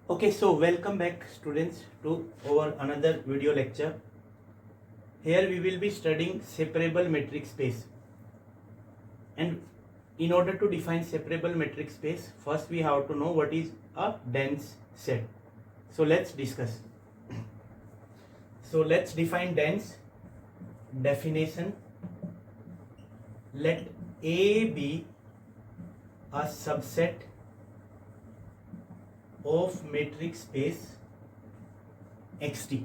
Okay, so welcome back students to our another video lecture. Here we will be studying separable metric space. And in order to define separable metric space, first we have to know what is a dense set. So let's discuss. So let's define dense. Definition: let A be a subset of metric space xt.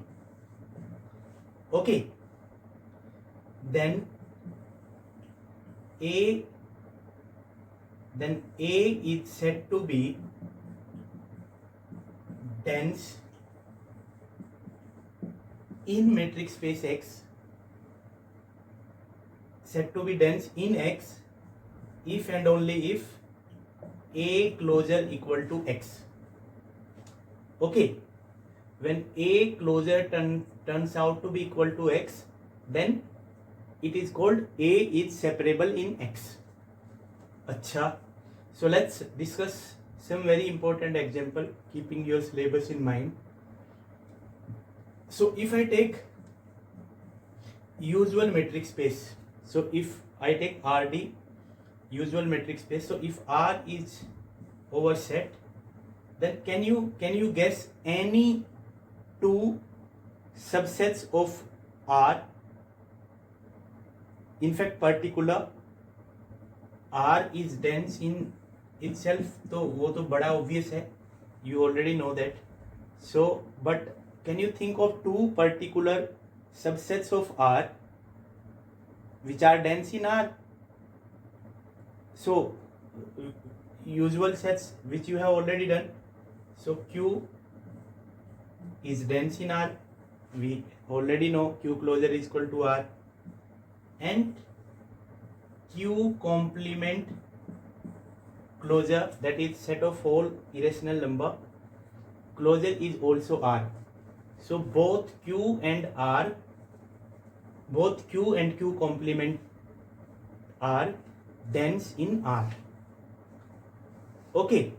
Okay, then A is said to be dense in metric space X, said to be dense in X if and only if A closure equal to X. Okay, when A closure turns out to be equal to X, then it is called A is separable in X. Acha, so let's discuss some very important example keeping your syllabus in mind. So if I take usual metric space, so if I take RD usual metric space, so if R is over set, then can you guess any two subsets of R? In fact, particular R is dense in itself, तो वो तो बड़ा obvious है, you already know that. So, but can you think of two particular subsets of R which are dense in R? So, usual sets which you have already done. So Q is dense in R. We already know Q closure is equal to R. And Q complement closure, that is set of whole irrational number, closure is also R. So both Q and Q complement are dense in R. Okay.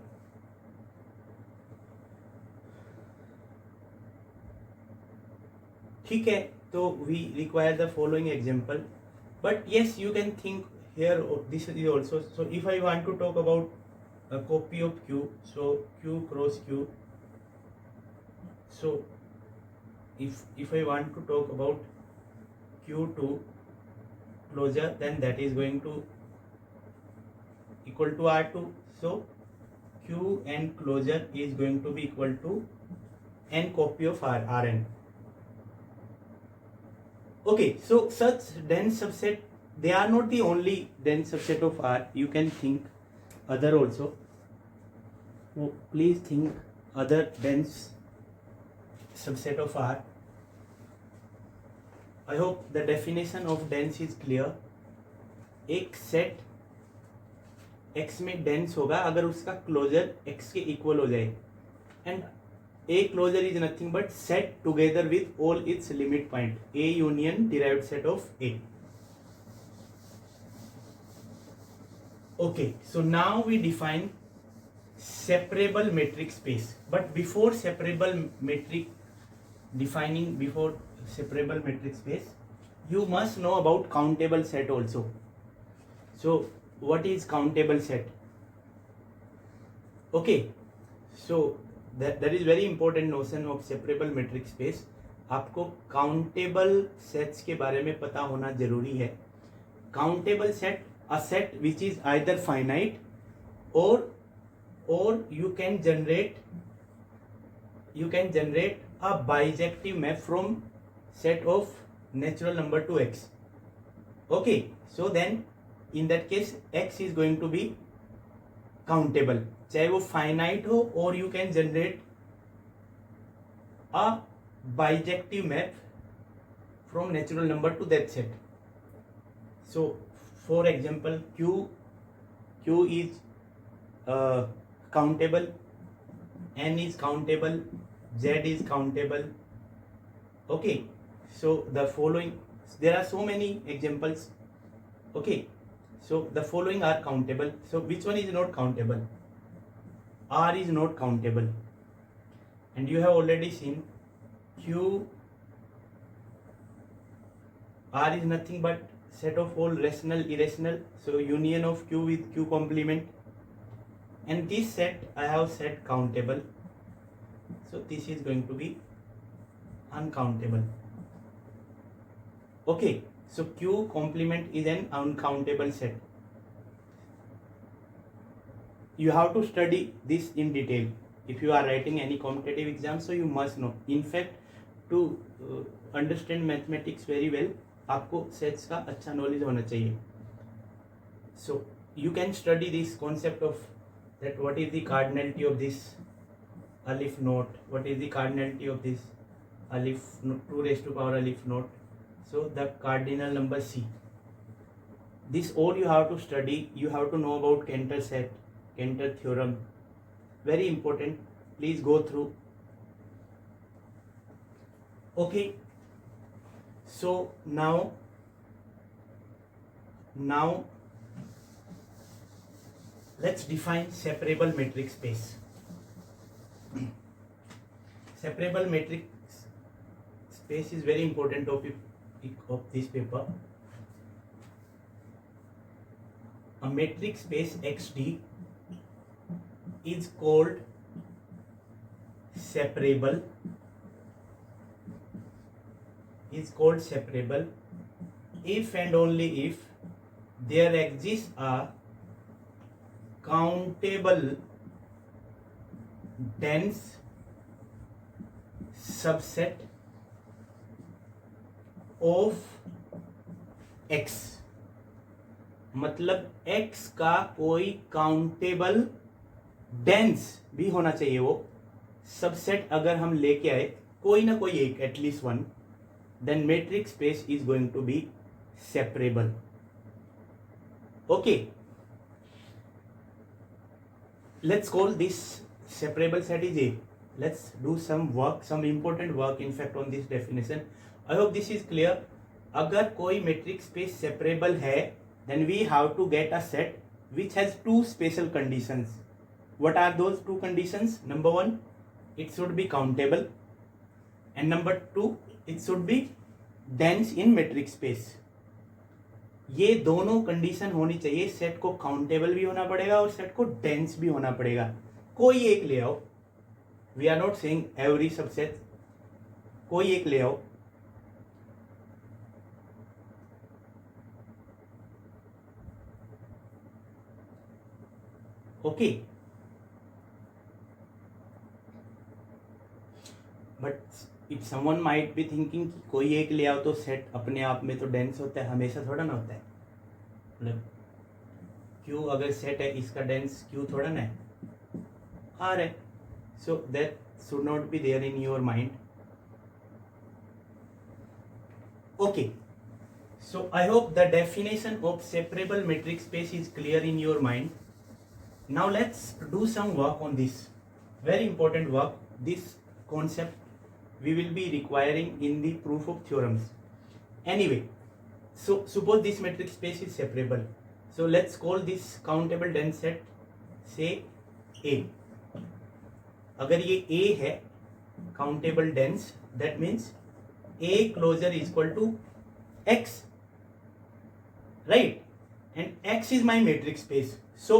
ठीक है, तो we require the following example, but yes, you can think here this is also. So if I want to talk about a copy of Q, so Q cross Q, so if I want to talk about Q2 closure, then that is going to equal to R2. So Q and closure is going to be equal to n copy of Rn. Okay, so such dense subset, they are not the only dense subset of R. You can think other also. So please think other dense subset of R. I hope the definition of dense is clear. एक set X में dense होगा अगर उसका closure X के equal हो जाए, and A closure is nothing but set together with all its limit point, A union derived set of A. Okay, so now we define separable metric space. But before separable metric space, you must know about countable set also. So what is countable set? Okay, so that is very important notion of separable metric space. आपको countable sets के बारे में पता होना जरूरी है. Countable set, a set which is either finite or you can generate a bijective map from set of natural number to X. Okay, so then in that case X is going to be countable, चाहे वो finite हो, और you can generate a bijective map from natural number two that set. So for example Q is countable, N is countable, Z is countable. Okay, so the following, there are so many examples. Okay, so the following are countable. So which one is not countable? R is not countable. and you have already seen Q R is nothing but set of all rational irrational, so union of Q with Q complement, and this set I have set countable, so this is going to be uncountable. Okay, so Q complement is an uncountable set. You have to study this in detail if you are writing any competitive exam, so you must know. In fact, to understand mathematics very well, आपको sets का अच्छा knowledge होना चाहिए. So you can study this concept of that what is the cardinality of this alif naught, what is the cardinality of this alif 2 raised to power alif naught, so the cardinal number C. This all you have to study. You have to know about Cantor set, Cantor theorem, very important. Please go through. Okay, so now let's define separable metric space. Separable metric space is very important topic of this paper. A metric space XD is called separable. If and only if there exists a countable dense subset of X. मतलब X का कोई countable dense भी होना चाहिए. वो subset अगर हम लेके आए कोई ना कोई एक, at least one, then metric space is going to be separable. Okay, let's call this separable set is A. Let's do some work, some important work in fact on this definition. I hope this is clear. अगर कोई metric space separable है, then we have to get a set which has two special conditions. What are those two conditions? Number one, it should be countable, and number two, it should be dense in metric space. ये दोनों condition होनी चाहिए. Set को countable भी होना पड़ेगा और set को डेंस भी होना पड़ेगा. कोई एक ले आओ. We are not saying every subset. कोई एक ले आओ. Okay, but if someone might be thinking कि कोई एक ले आओ तो सेट अपने आप में तो डेंस होता है. हमेशा थोड़ा ना होता है. मतलब क्यू अगर सेट है, इसका डेंस क्यू थोड़ा ना है, आर है. So that should not be there in your mind. Okay, so I hope the definition of separable metric space is clear in your mind. Now let's do some work on this. Very important work. This concept we will be requiring in the proof of theorems. Anyway, so suppose this metric space is separable. So let's call this countable dense set say A. अगर ये A है countable dense, that means A closure is equal to X, right? And X is my metric space. So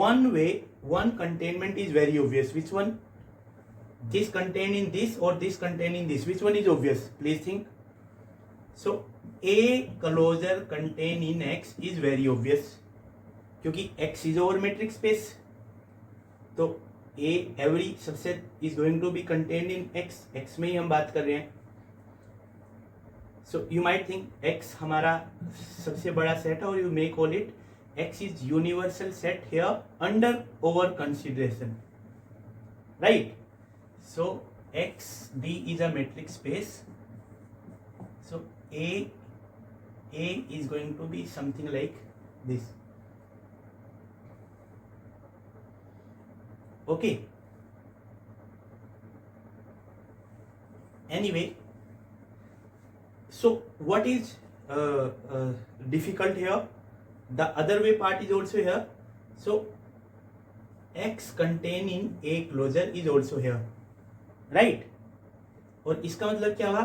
one way, one containment is very obvious. Which one? This contained in this or this contained in this? Which one is obvious? Please think. So A closure contained in X is very obvious क्योंकि X is over metric space. तो A every subset is going to be contained in X. X में ही हम बात कर रहे हैं. So you might think X हमारा सबसे बड़ा सेट है और you may call it X is universal set here under over consideration, right? So XD is a metric space. So A is going to be something like this. Okay. Anyway, so what is difficult here? The other way part is also here. So X contained in A closure is also here. Right. और इसका मतलब क्या हुआ,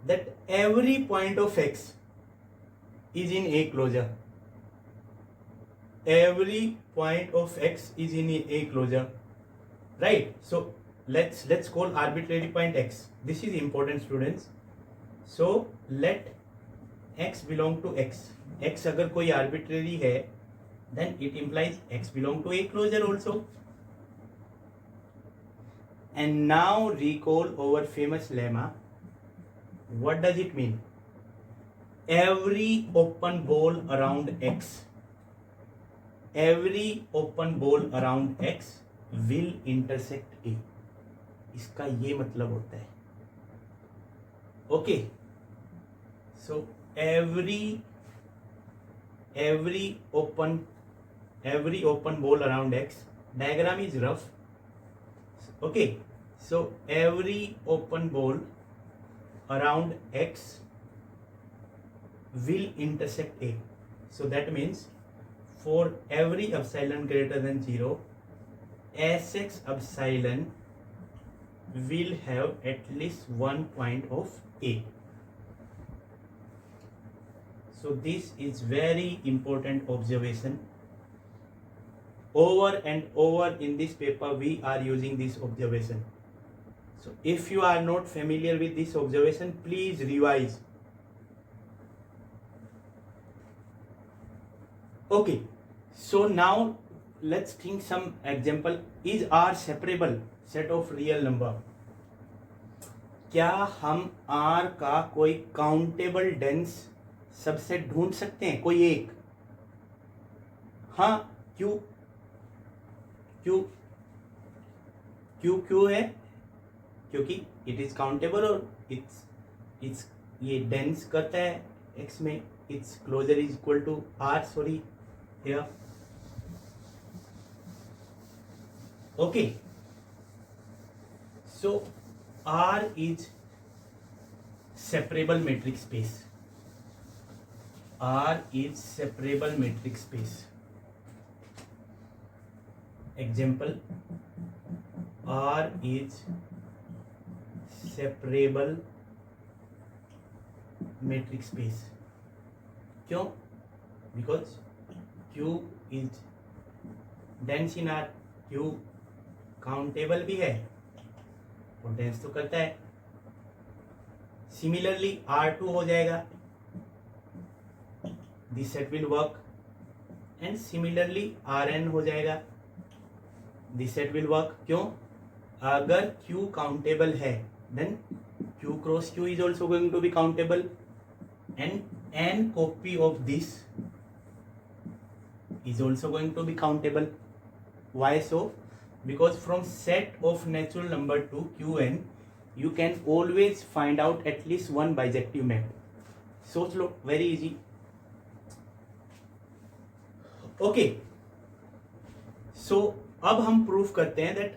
that every point of X is in a closure, every point of x is in a closure, right? So let's call arbitrary point x. This is important, students. So let x belong to x. x अगर कोई arbitrary है, then it implies x belong to a closure also. And now recall our famous lemma. What does it mean? Every open ball around x, every open ball around x will intersect A. इसका ये मतलब होता है, okay. So every open ball around x, diagram is rough, okay. So every open ball around x will intersect A. So that means for every epsilon greater than 0, Sx epsilon will have at least one point of A. So this is very important observation. Over and over in this paper we are using this observation. So if you are not familiar with this observation, please revise. Okay. So now let's think some example. Is R separable set of real number? क्या हम R का कोई countable dense subset ढूंढ सकते हैं, कोई एक? हाँ, क्यों क्यों क्यों क्यों है? क्योंकि इट इज काउंटेबल और इट्स ये डेंस करता है x में, it's closure is equal to R, sorry here. Okay, so R is separable metric space. R is separable metric space. Example, R is separable metric space. क्यों? Because Q is dense in R. Q countable भी है और dense तो करता है. Similarly R2 हो जाएगा, this set will work. And similarly Rn हो जाएगा, दिस सेट विल वर्क. क्यों? अगर Q काउंटेबल है then Q cross Q is also going to be countable and n copy of this is also going to be countable. Why so? Because from set of natural number to Qn, you can always find out at least one bijective map. So slow, very easy. Okay. So अब हम proof करते हैं that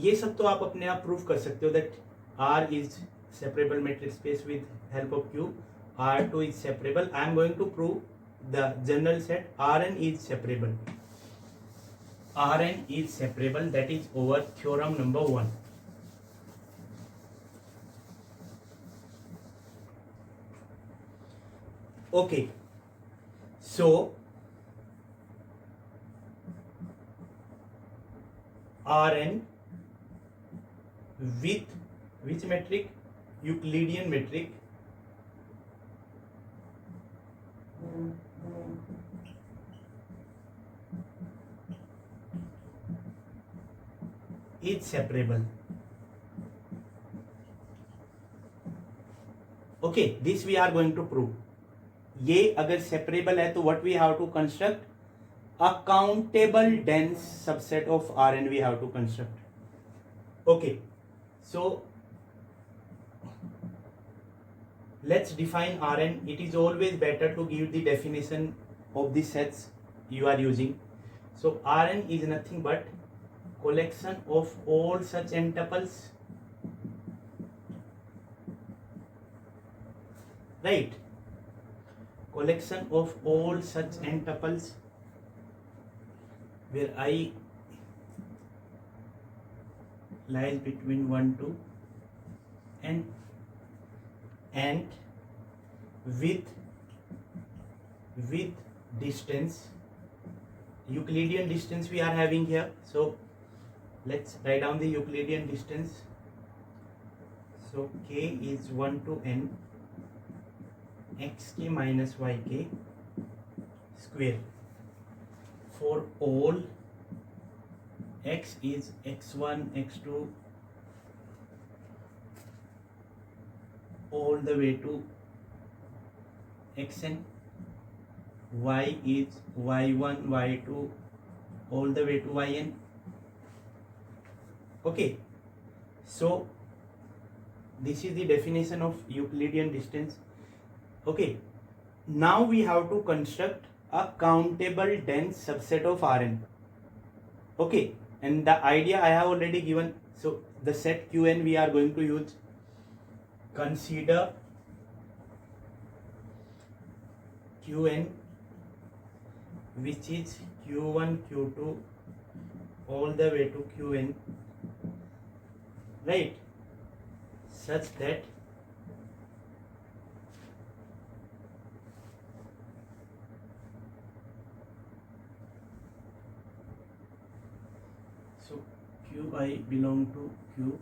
ये सब तो आप अपने आप प्रूफ कर सकते हो that R is separable metric space with help of Q. R2 is separable. I am going to prove the general set Rn is separable. Rn is separable, that is over theorem number 1. Okay, so Rn with which metric? Euclidean metric. Is separable. Okay, this we are going to prove. ये अगर separable है तो what we have to construct? A countable dense subset of Rn we have to construct. Okay, so let's define Rn. It is always better to give the definition of the sets you are using. So Rn is nothing but collection of all such n tuples, right? Collection of all such n tuples where I lies between 1 to n, and with distance, Euclidean distance we are having here. So let's write down the Euclidean distance. So k is 1 to n xk minus yk square for all x is x1 x2 all the way to xn, y is y1 y2 all the way to yn. Okay, so this is the definition of Euclidean distance. Okay, now we have to construct a countable dense subset of Rn. Okay, and the idea I have already given. So the set Qn we are going to use. Consider Qn which is Q1 Q2 all the way to Qn, right, such that so Qi belong to Q,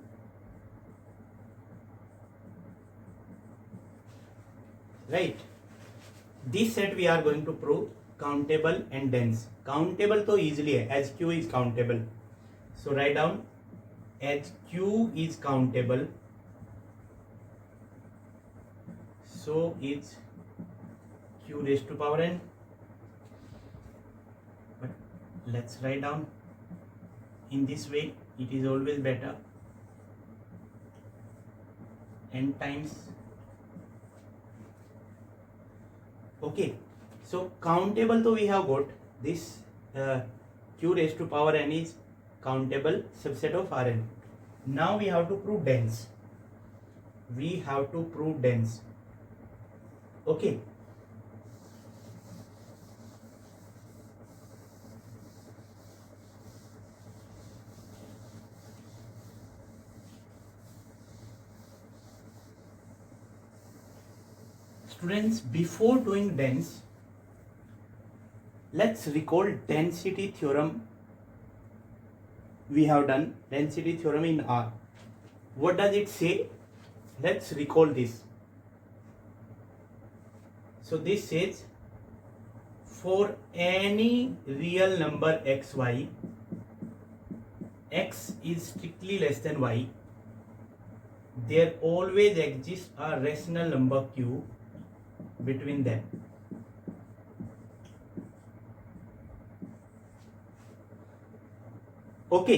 right. This set we are going to prove countable and dense. Countable तो easily है, as Q is countable. So write down as Q is countable, so is Q raised to power n. But let's write down in this way, it is always better, n times. Okay, so countable तो we have got this Q raised to power n is countable subset of Rn. Now we have to prove dense. We have to prove dense. Okay. Students, before doing dense, let's recall density theorem. We have done density theorem in R. What does it say? Let's recall this. So this says for any real number xy, x is strictly less than y, there always exists a rational number q between them. Okay,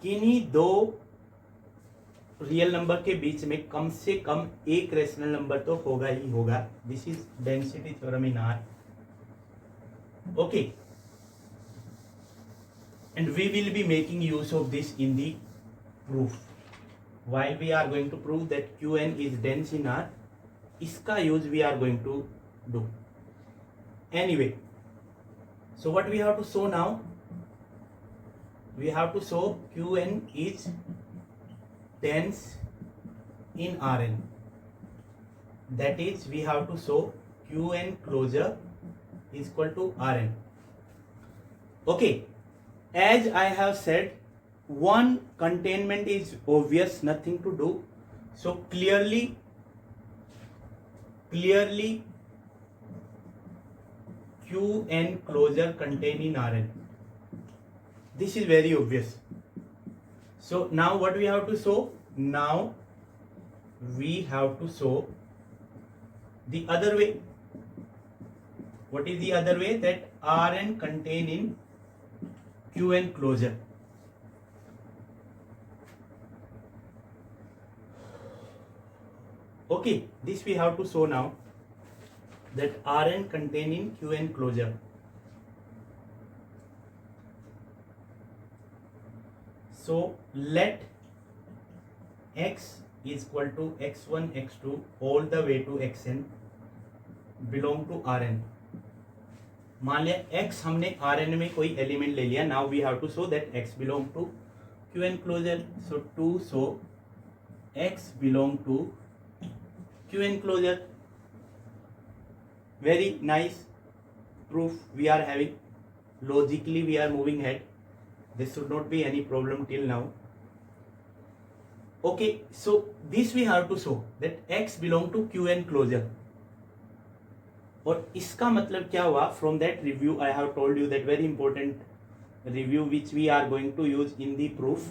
किन्हीं दो real number के बीच में कम से कम एक rational number तो होगा ही होगा. This is density theorem in are. Okay, and we will be making use of this in the proof. While we are going to prove that Qn is dense in R, इसका use we are going to do. Anyway, so what we have to show now? We have to show Qn is dense in Rn. That is, we have to show Qn closure is equal to Rn. Okay, as I have said, one containment is obvious, nothing to do. So clearly Qn closure contained in Rn. This is very obvious. So now what we have to show? Now we have to show the other way. What is the other way? That Rn contained in Qn closure. Okay, this we have to show now, that Rn contained in Qn closure. So let x is equal to x1 x2 all the way to xn belong to Rn. मान लिया x हमने Rn में कोई element ले लिया. Now we have to show that x belong to Qn closure. So to show X belong to Qn closure. Very nice proof we are having. Logically we are moving ahead. There should not be any problem till now. Okay, so this we have to show that X belong to Qn closure. और इसका मतलब क्या हुआ? From that review I have told you that very important review which we are going to use in the proof.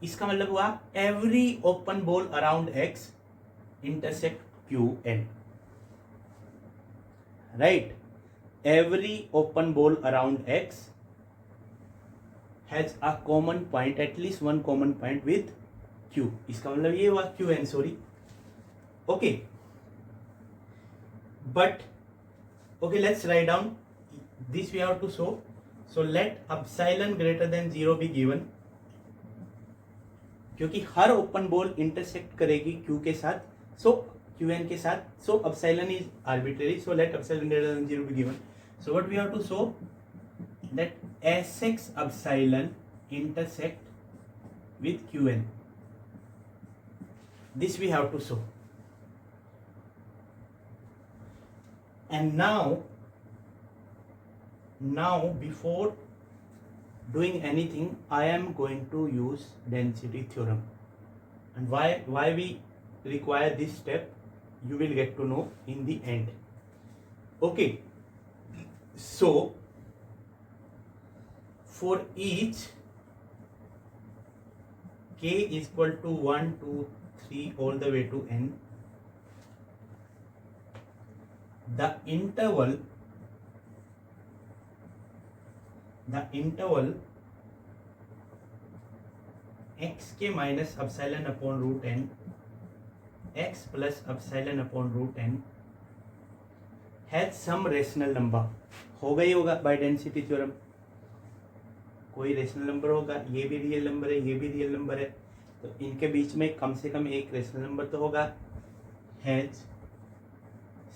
इसका मतलब हुआ every open ball around X intersect Qn. Right? Every open ball around X has a common point, at least one common point with Q. इसका मतलब ये हुआ Qn, sorry. Okay. But okay, let's write down this we have to show. So let epsilon greater than 0 be given, क्योंकि हर open ball intersect करेगी Q के साथ, so Qn के साथ, so epsilon is arbitrary, so let epsilon greater than 0 be given. So what we have to show that Sx epsilon intersect with Qn. This we have to show. And now before doing anything, I am going to use density theorem. And why we require this step, you will get to know in the end. Okay, so for each k is equal to 1, 2, 3 all the way to n, the interval xk minus epsilon upon root n, x plus epsilon upon root n has some rational number. होगा ही होगा by density theorem. कोई rational number होगा, ये भी real number है, ये भी real number है, तो इनके बीच में कम से कम एक रेशनल नंबर तो होगा. हैज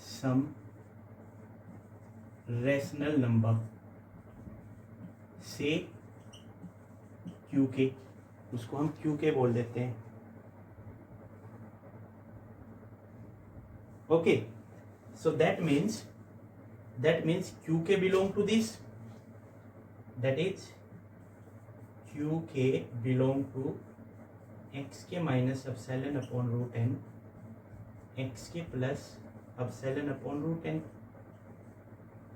सम रेशनल नंबर से क्यू के, उसको हम क्यू के बोल देते हैं. Okay, so that means Q K belong to this, that is Q K belong to X K minus epsilon upon root N, X K plus epsilon upon root N,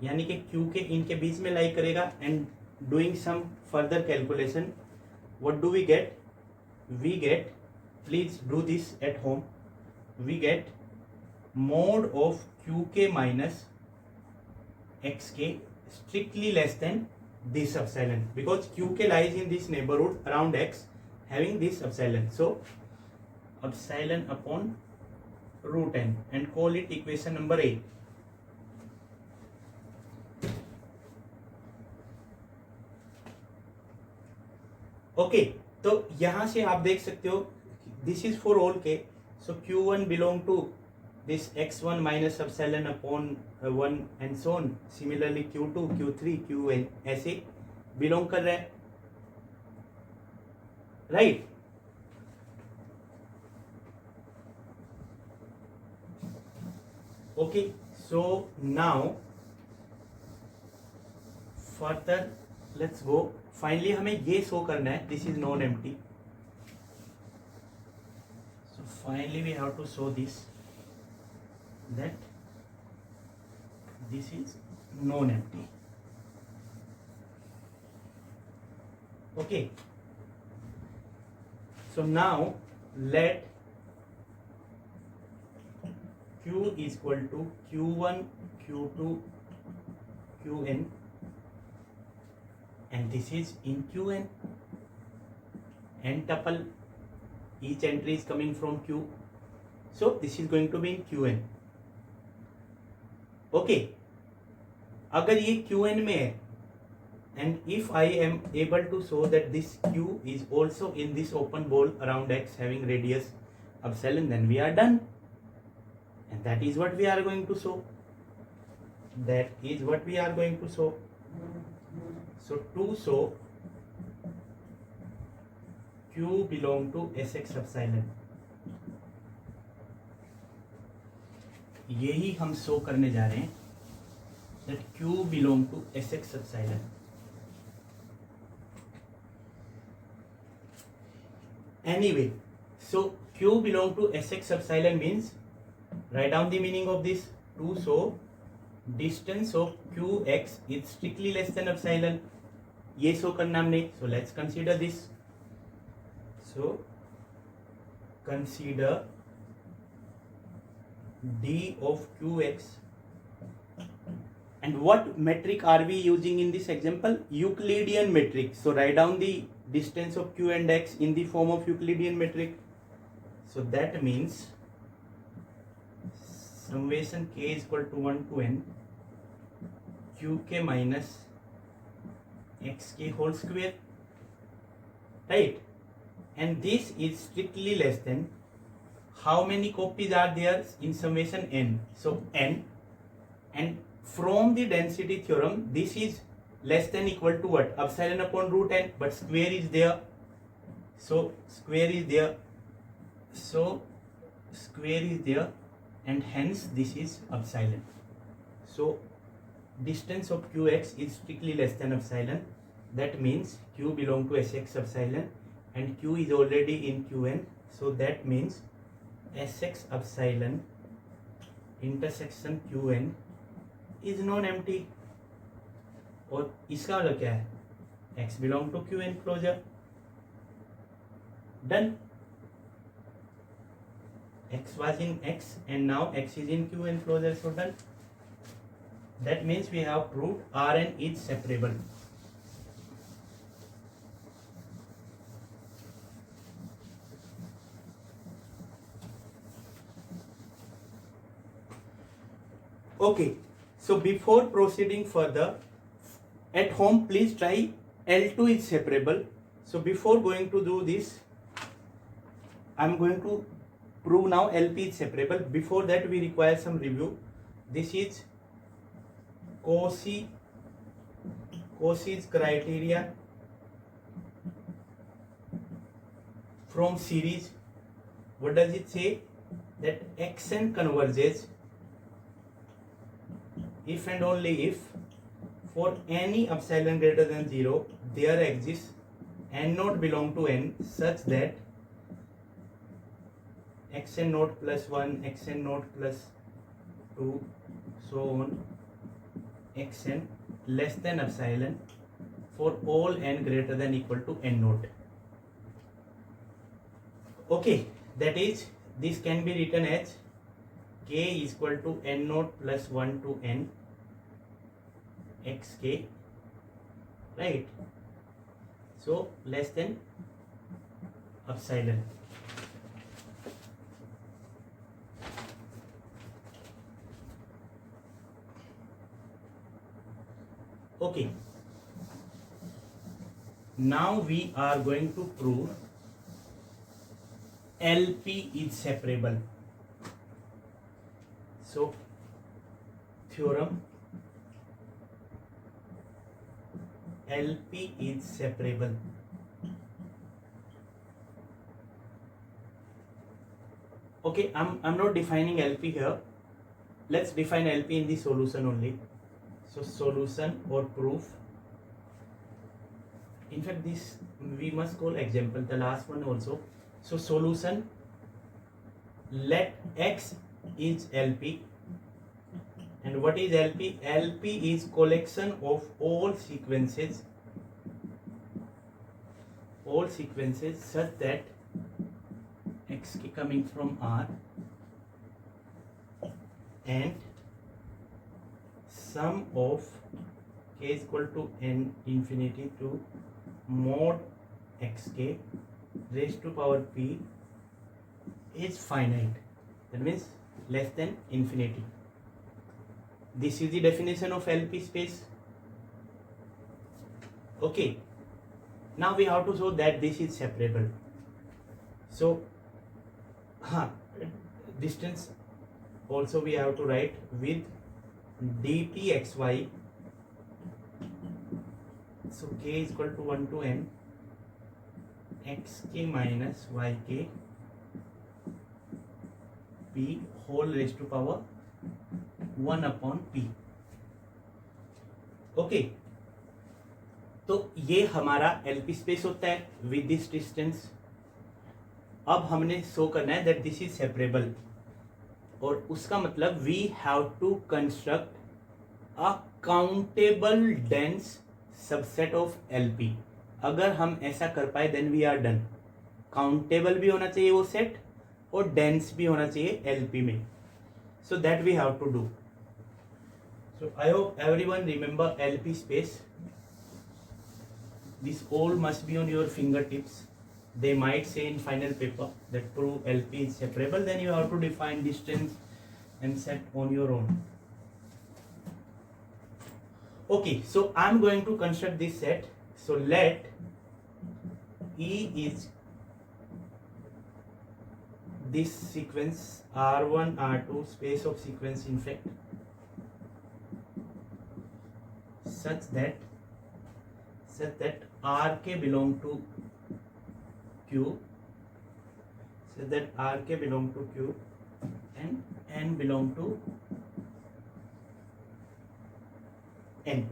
यानी कि Q K इनके बीच में lie करेगा. And doing some further calculation, what do we get? We get, please do this eight home, we get mod of qk minus xk strictly less than this epsilon, because qk lies in this neighborhood around x having this epsilon. So epsilon upon root n, and call it equation number 8. Okay, तो यहां से आप देख सकते हो this is for all K. So q1 belong to this x1 minus epsilon upon 1 and so on. Similarly q2, q3, qn ऐसे belong कर रहा है, right? Okay, so now further let's go. Finally हमें ये शो करना है this is non empty. So finally we have to show this that this is non-empty. Okay, so now let q is equal to q1, q2, qn, and this is in qn, n tuple, each entry is coming from q, so this is going to be in qn. Okay, अगर ये Qn में है, and if I am able to show that this Q is also in this open ball around X having radius epsilon, then we are done. And that is what we are going to show. That is what we are going to show. So to show Q belong to Sx epsilon, यही हम show करने जा रहे हैं that Q belong to Sx epsilon. Anyway, so Q belong to Sx epsilon means, write down the meaning of this. To show distance of Qx is strictly less than epsilon, ये show करना हमने. So let's consider this. So consider d of Qx, and what metric are we using in this example? Euclidean metric. So write down the distance of Q and x in the form of Euclidean metric. So that means summation k is equal to 1 to n qk minus xk whole square, right? And this is strictly less than, how many copies are there in summation n? So n, and from the density theorem this is less than equal to what? Epsilon upon root n, but square is there, so square is there, so square is there, and hence this is epsilon. So distance of Qx is strictly less than epsilon. That means Q belong to Sx epsilon, and Q is already in Qn. So that means Sx epsilon intersection Qn is non-empty. और इसका मतलब क्या है? X belong to Qn closure. Done. X was in X and now X is in Q enclosure, so done. That means we have proved Rn is separable. Okay, so before proceeding further, at home please try L2 is separable. So before going to do this, I am going to prove now LP is separable. Before that we require some review. This is Cauchy's criteria from series. What does it say? That Xn converges if and only if for any epsilon greater than 0 there exists n naught belong to n such that xn naught plus 1, xn naught plus 2, so on, xn less than epsilon for all n greater than equal to n naught. Okay, that is, this can be written as k is equal to n naught plus 1 to n xk, right? So less than epsilon. Okay, now we are going to prove LP is separable. So theorem LP is separable. Okay, I'm not defining LP here. Let's define LP in the solution only. So solution or proof. In fact, this we must call example, the last one also. So solution, let X is LP. And what is LP? LP is collection of all sequences such that X coming from R and sum of k is equal to n infinity to mod xk raised to power p is finite. That means less than infinity. This is the definition of LP space. Okay, now we have to show that this is separable. So distance also we have to write with dtxy. So k is equal to 1 to n xk minus yk p whole raised to power 1 upon p. Okay, तो ये हमारा LP space होता है with this distance. अब हमने show करना है that this is separable, और उसका मतलब we have to construct a countable dense subset of LP. अगर हम ऐसा कर पाए then we are done. Countable भी होना चाहिए वो सेट और डेंस भी होना चाहिए एलपी में. So that we have to do. So I hope everyone remember LP space. This all must be on your fingertips. They might say in final paper that prove LP is separable. Then you have to define distance and set on your own. Okay, so I'm going to construct this set. So let E is this sequence R1, R2 space of sequence in fact. Such that Rk belong to Q, such that Rk belong to Q and N belong to N.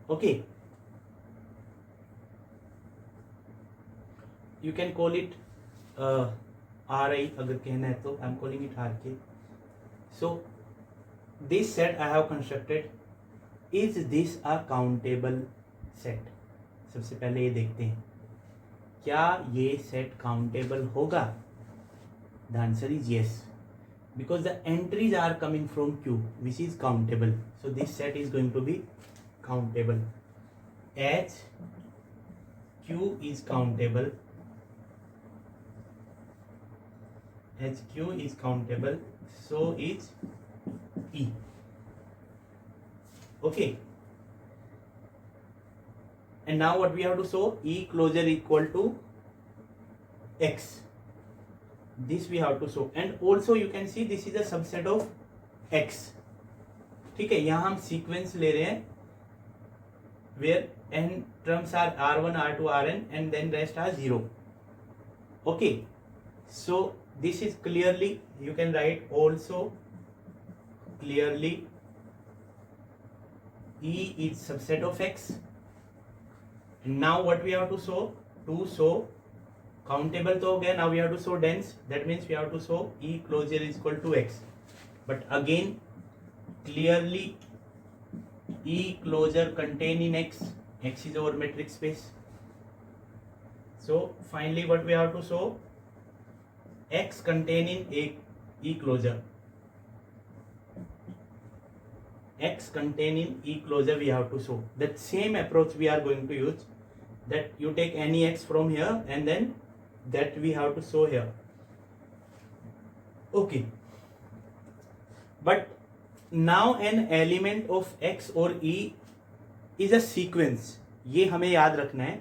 Okay, you can call it Ri अगर कहना है तो. I'm calling it Rk. So this set I have constructed. Is this a countable set? सबसे पहले ये देखते हैं क्या ये सेट काउंटेबल होगा. The answer is yes, because the entries are coming from Q which is countable. So this set is going to be countable. H Q is countable. HQ is countable. So is E. Okay, and now what we have to show, E closure equal to X. This we have to show, and also you can see this is a subset of X. ठीक है, यहाँ हम sequence ले रहे हैं where n terms are R1, R2, Rn and then rest are 0. Okay, so this is clearly, you can write also clearly E is subset of X. Now what we have to show? To show countable तो हो गया. Now we have to show dense. That means we have to show E closure is equal to X. But again, clearly E closure contain in X. X is our metric space. So finally, what we have to show? X contain in E closure. X contain in E closure we have to show. That same approach we are going to use, that you take any X from here and then that we have to show here. Okay, but now an element of X or E is a sequence. ये हमें याद रखना है,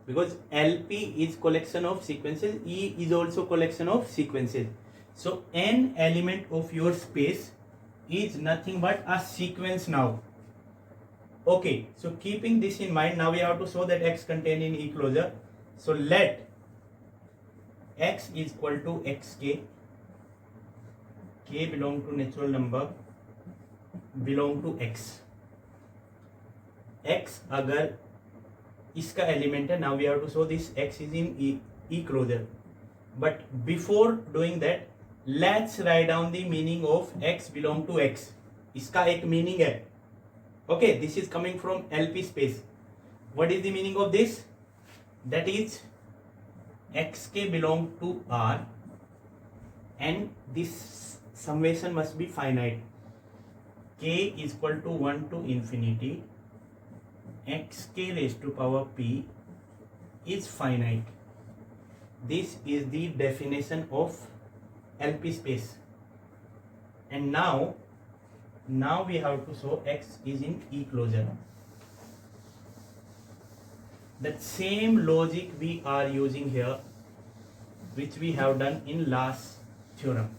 because LP is collection of sequences, E is also collection of sequences. So an element of your space is nothing but a sequence now. Okay, so keeping this in mind, now we have to show that X contain in E closure. So let X is equal to Xk, K belong to natural number, belong to X. X अगर इसका element है, now we have to show this X is in E closure. But before doing that, let's write down the meaning of X belong to X. इसका एक meaning है. Okay, this is coming from LP space. What is the meaning of this? That is Xk belong to R and this summation must be finite. K is equal to 1 to infinity. Xk raised to power P is finite. This is the definition of LP space. And now we have to show X is in E closure. That same logic we are using here, which we have done in last theorem.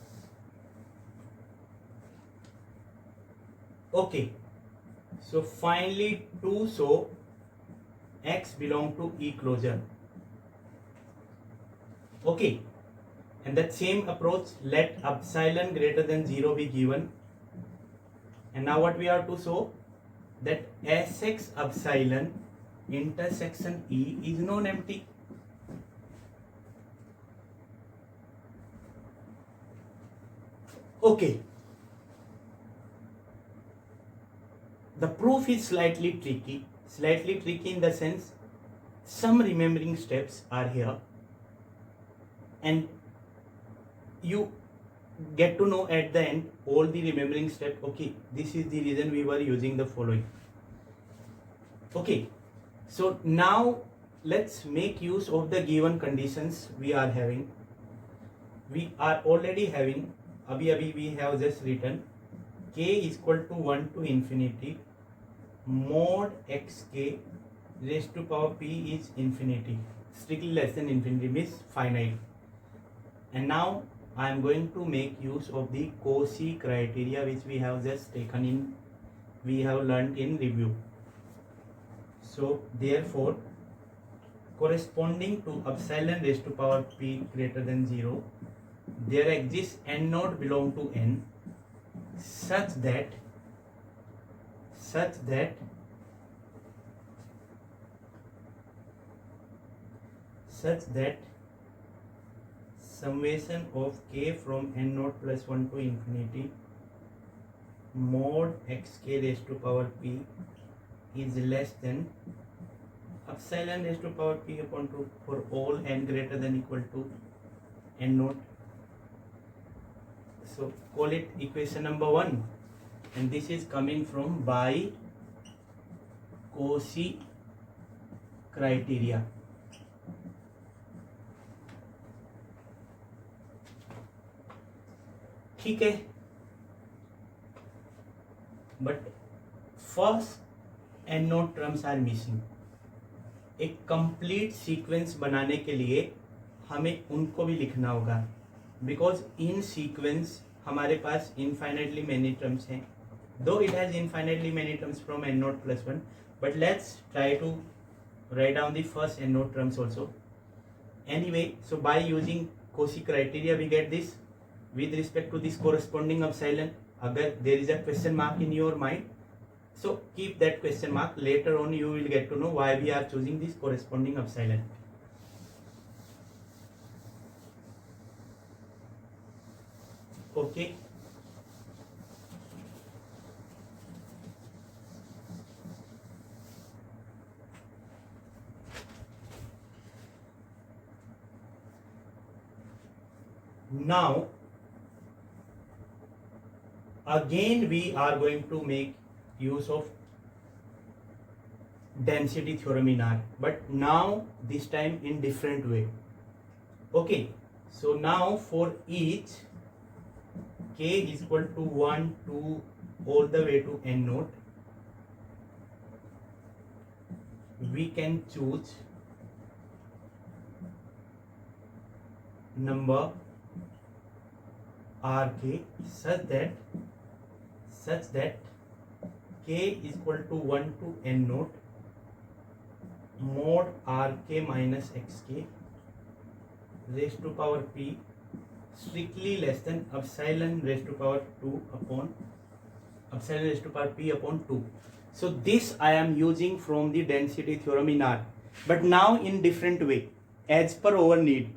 Okay, so finally to show X belong to E closure, Okay, and that same approach, let epsilon greater than 0 be given. And now what we have to show, that Sx epsilon intersection E is non-empty. Okay, the proof is slightly tricky in the sense some remembering steps are here, and you get to know at the end all the remembering step. Okay, this is the reason we were using the following. Okay, so now let's make use of the given conditions we are having. We are already having, abhi we have just written k is equal to 1 to infinity mod xk raised to power p is infinity, strictly less than infinity means finite. And now I am going to make use of the Cauchy criteria which we have just taken in, we have learnt in review. So therefore, corresponding to epsilon raised to power p greater than 0, there exists n naught belong to n such that summation of k from n naught plus 1 to infinity mod xk raised to power p is less than epsilon raised to power p upon 2 for all n greater than equal to n naught. So call it equation number 1, and this is coming from by Cauchy criteria. ठीक है, but first N naught terms are missing. एक complete sequence बनाने के लिए हमें उनको भी लिखना होगा, बिकॉज इन सीक्वेंस हमारे पास इनफाइनाइटली मैनी टर्म्स हैं, though it has infinitely many terms from N naught plus 1, but let's try to write down the first and node terms also. Anyway, so by using Cauchy criteria we get this with respect to this corresponding epsilon. Agar there is a question mark in your mind, so keep that question mark. Later on you will get to know why we are choosing this corresponding epsilon. Okay. Now again we are going to make use of density theorem in R, but now this time in different way. Okay, so now for each k is equal to 1 to all the way to n naught, we can choose number rk such that k is equal to 1 to n naught mod rk minus xk raised to power p strictly less than epsilon raised to power 2 upon epsilon raised to power p upon 2. So this I am using from the density theorem in R, but now in different way as per our need.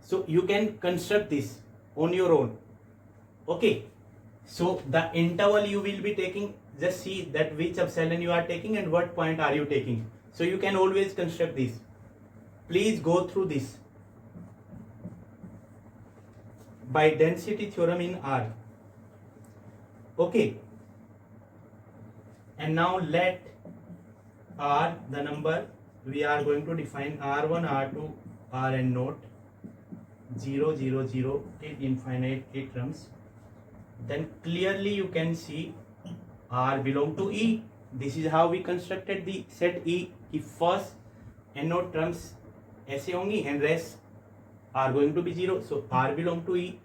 So you can construct this on your own. Okay, so the interval you will be taking, just see that which epsilon you are taking and what point are you taking, so you can always construct this. Please go through this by density theorem in R. Okay, and now let R the number we are going to define R1 R2 Rn naught 0 0 0 till infinite it terms. Then clearly you can see R belong to E. This is how we constructed the set E. If first n naught terms ऐसे होंगी and rest are going to be 0. So R belong to E.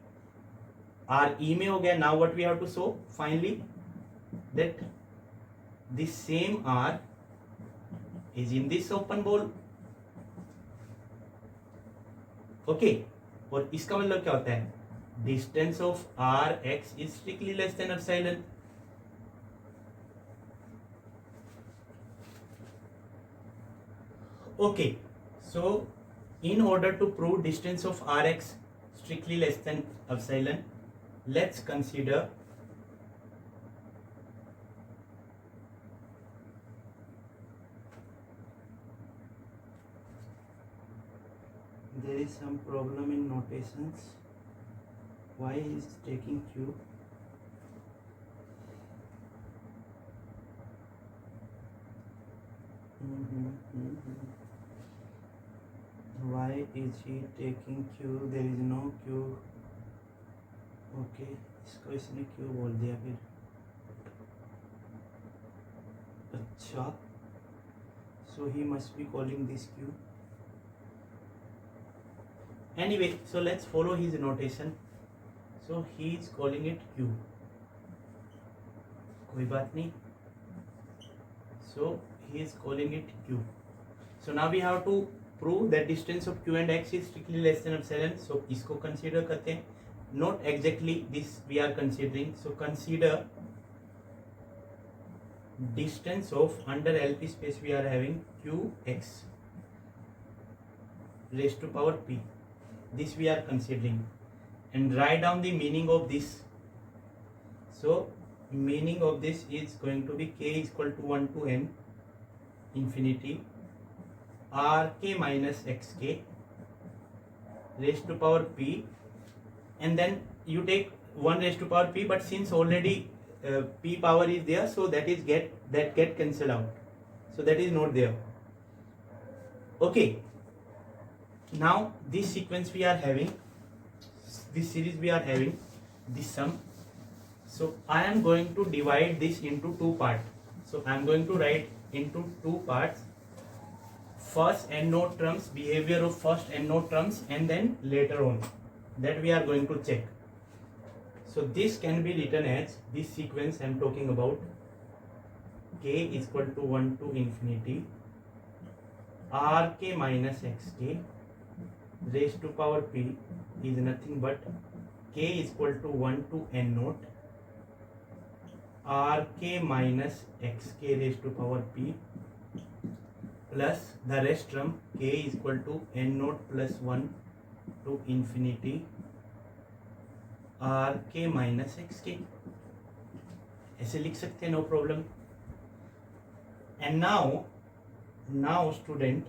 R E में हो गया. Now what we have to show finally, that this same R is in this open ball. Okay, और इसका मतलब क्या होता है, distance of R X is strictly less than epsilon. Okay, so in order to prove distance of Rx strictly less than epsilon, let's consider there is some problem in notations. Y is taking Q. Why is he taking Q? There is no Q. Okay, इसको इसने Q बोल दिया फिर. अच्छा, so he must be calling this Q. Anyway, so let's follow his notation. So he is calling it Q. कोई बात नहीं. So he is calling it Q. So now we have to prove that distance of Q and X is strictly less than epsilon. So इसको consider करते हैं. Not exactly this we are considering. So consider distance of under LP space we are having Qx raised to power P. This we are considering, and write down the meaning of this. So meaning of this is going to be k is equal to 1 to n infinity rk minus xk raised to power p, and then you take 1 raised to power p, but since already p power is there, so that get cancelled out, so that is not there. Okay, now this sequence we are having, this series we are having, this sum. So I am going to divide this into two parts. So I am going to write into two parts. First n node terms, behavior of first n node terms, and then later on that we are going to check. So this can be written as this sequence I am talking about. K is equal to 1 to infinity rk minus xk raised to power p is nothing but k is equal to 1 to n naught rk minus xk raised to power p plus the rest term k is equal to n naught plus 1 to infinity rk minus xk. ऐसे लिख सकते हैं, no problem. And now student,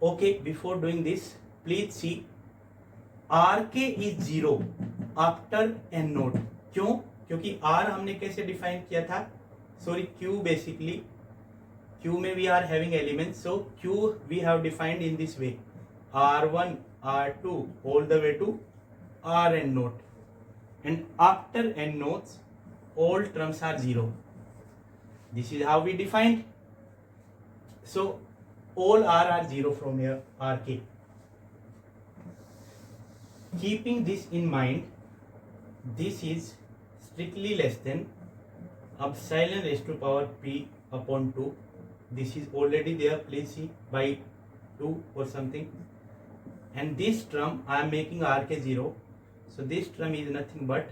okay, before doing this please see rk is 0 after n node. क्यों? क्योंकि r हमने कैसे define किया था, सॉरी q, बेसिकली q में we are having elements, so q we have defined in this way, r1 r2 all the way to rn node, and after n nodes all terms are 0. This is how we defined. So all r are 0 from here, rk. Keeping this in mind, this is strictly less than epsilon raised to power p upon 2. This is already there, please see, by 2 or something. And this term I am making rk 0. So this term is nothing but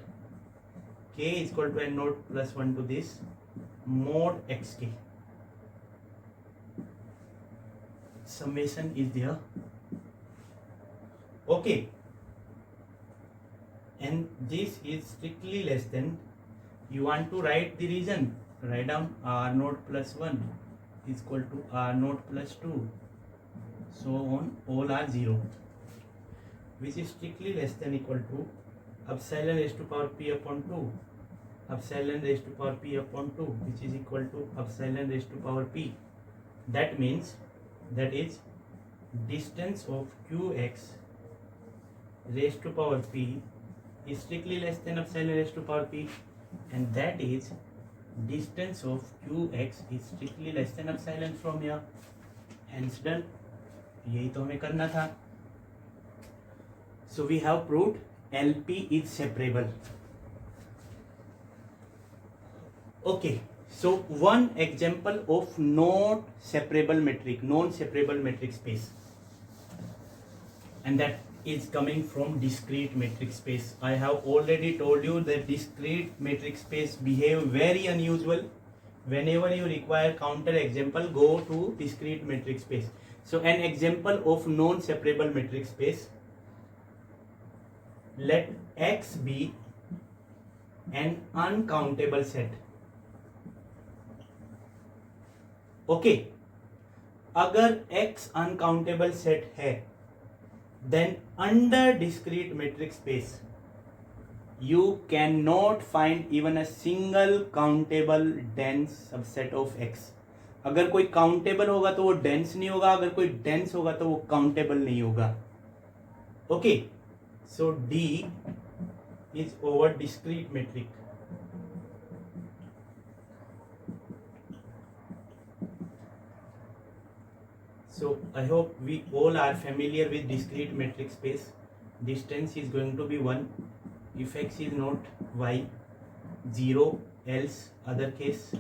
k is equal to n naught plus 1 to this mod xk. Summation is there. Okay, and this is strictly less than, you want to write the reason, write down r naught plus 1 is equal to r naught plus 2, so on, all are 0, which is strictly less than equal to epsilon raised to power p upon 2, epsilon raised to power p upon 2, which is equal to epsilon raised to power p. That means, that is distance of qx raised to power p is strictly less than epsilon raised to power p, and that is distance of qx is strictly less than epsilon from here. Hence done. यही तो हमें करना था. So we have proved LP is separable. Okay, so one example of non-separable metric space. and that is coming from discrete metric space. I have already told you that discrete metric space behave very unusual. Whenever you require counter example, go to discrete metric space. So an example of non-separable metric space, let X be an uncountable set. Okay, अगर X uncountable set है, then under discrete metric space you cannot find even a single countable dense subset of X. अगर कोई countable होगा तो वो dense नहीं होगा, अगर कोई डेंस होगा तो वो काउंटेबल नहीं होगा. Okay, so D is over discrete metric. So I hope we all are familiar with discrete metric space. Distance is going to be 1 if X is not Y, 0 else other case